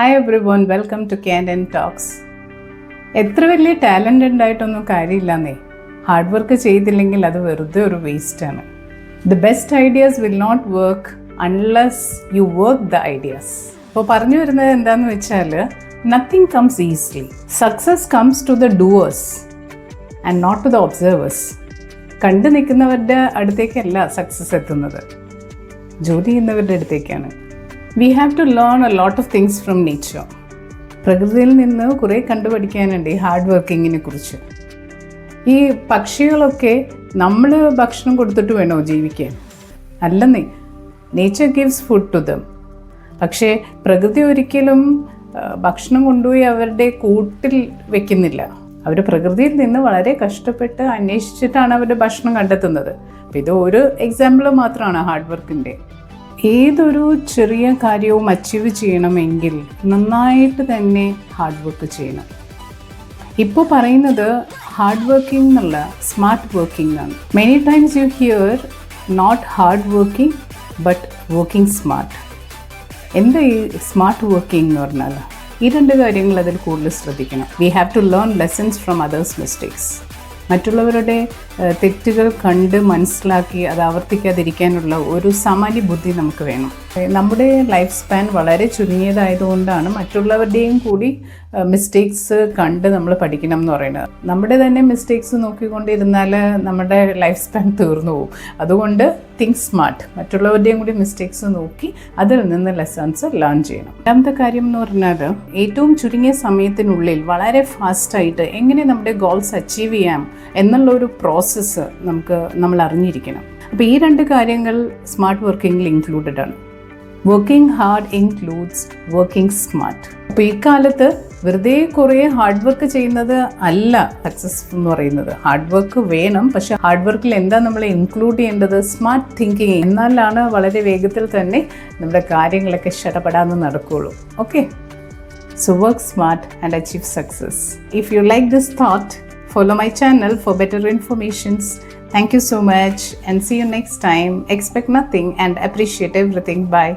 Hi everyone, welcome to Canden Talks. എത്ര വലിയ talented ആയിട്ടൊന്നും കാര്യമില്ലെന്നേ. ഹാർഡ് വർക്ക് ചെയ്തില്ലെങ്കിൽ അത് വെറുതെ ഒരു വേസ്റ്റാണ്. The best ideas will not work unless you work the ideas. അപ്പോൾ പറഞ്ഞു വരുന്നത് എന്താണെന്ന് വെച്ചാൽ, nothing comes easily. Success comes to the doers and not to the observers. കണ്ടു നിൽക്കുന്നവരുടെ അടുത്തേക്കല്ല സക്സസ് എത്തുന്നത്, ജോലി ചെയ്യുന്നവരുടെ അടുത്തേക്കാണ്. We have to learn a lot of things from nature. പ്രകൃതിയിൽ നിന്ന് കുറേ കണ്ടുപഠിക്കാനുണ്ട് ഈ ഹാർഡ് വർക്കിങ്ങിനെ കുറിച്ച്. ഈ പക്ഷികളൊക്കെ നമ്മൾ ഭക്ഷണം കൊടുത്തിട്ട് വേണോ ജീവിക്കാൻ? അല്ലെന്നേ, nature gives food to them. പക്ഷേ പ്രകൃതി ഒരിക്കലും ഭക്ഷണം കൊണ്ടുപോയി അവരുടെ കൂട്ടിൽ വെക്കുന്നില്ല. അവർ പ്രകൃതിയിൽ നിന്ന് വളരെ കഷ്ടപ്പെട്ട് അന്വേഷിച്ചിട്ടാണ് അവരുടെ ഭക്ഷണം കണ്ടെത്തുന്നത്. അപ്പോൾ ഇത് ഒരു എക്സാമ്പിൾ മാത്രമാണ് ഹാർഡ് വർക്കിൻ്റെ. ഏതൊരു ചെറിയ കാര്യവും അച്ചീവ് ചെയ്യണമെങ്കിൽ നന്നായിട്ട് തന്നെ ഹാർഡ് വർക്ക് ചെയ്യണം. ഇപ്പോൾ പറയുന്നത് ഹാർഡ് വർക്കിംഗ് എന്നല്ല, സ്മാർട്ട് വർക്കിംഗ് ആണ്. Many times you hear not hard working but working smart. എന്താ ഈ സ്മാർട്ട് വർക്കിംഗ് എന്ന് പറഞ്ഞാൽ? ഈ രണ്ട് കാര്യങ്ങൾ അതിൽ കൂടുതൽ ശ്രദ്ധിക്കണം. We have to learn lessons from others mistakes. മറ്റുള്ളവരുടെ തെറ്റുകൾ കണ്ട് മനസ്സിലാക്കി അത് ആവർത്തിക്കാതിരിക്കാനുള്ള ഒരു സാമാന്യ ബുദ്ധി നമുക്ക് വേണം. നമ്മുടെ ലൈഫ് സ്പാൻ വളരെ ചുരുങ്ങിയതായതുകൊണ്ടാണ് മറ്റുള്ളവരുടെയും കൂടി മിസ്റ്റേക്സ് കണ്ട് നമ്മൾ പഠിക്കണം എന്ന് പറയുന്നത്. നമ്മുടെ തന്നെ മിസ്റ്റേക്സ് നോക്കിക്കൊണ്ടിരുന്നാൽ നമ്മുടെ ലൈഫ് സ്പാൻ തീർന്നു പോകും. അതുകൊണ്ട് തിങ്ക് സ്മാർട്ട്. മറ്റുള്ളവരുടെയും കൂടി മിസ്റ്റേക്സ് നോക്കി അതിൽ നിന്ന് ലെസൺസ് ലേൺ ചെയ്യണം. രണ്ടാമത്തെ കാര്യം എന്ന് പറഞ്ഞാൽ, ഏറ്റവും ചുരുങ്ങിയ സമയത്തിനുള്ളിൽ വളരെ ഫാസ്റ്റായിട്ട് എങ്ങനെ നമ്മുടെ ഗോൾസ് അച്ചീവ് ചെയ്യാം എന്നുള്ളൊരു പ്രോസസ്സ് നമ്മൾ അറിഞ്ഞിരിക്കണം. അപ്പോൾ ഈ രണ്ട് കാര്യങ്ങൾ സ്മാർട്ട് വർക്കിങ്ങിൽ ഇൻക്ലൂഡഡ് ആണ്. Working hard includes working smart. അപ്പോൾ ഈ കാലത്ത് വെറുതെ കുറേ ഹാർഡ് വർക്ക് ചെയ്യുന്നത് അല്ല സക്സസ് എന്ന് പറയുന്നത്. ഹാർഡ് വർക്ക് വേണം, പക്ഷെ ഹാർഡ് വർക്കിൽ എന്താ നമ്മൾ ഇൻക്ലൂഡ് ചെയ്യേണ്ടത്? Smart thinking. എന്നാലാണ് വളരെ വേഗത്തിൽ തന്നെ നമ്മുടെ കാര്യങ്ങളൊക്കെ ഷടപടാന്ന് നടക്കുകയുള്ളൂ. Okay, so work smart and achieve success. If you like this thought, follow my channel for better informations. Thank you so much and see you next time. Expect nothing and appreciate everything. Bye.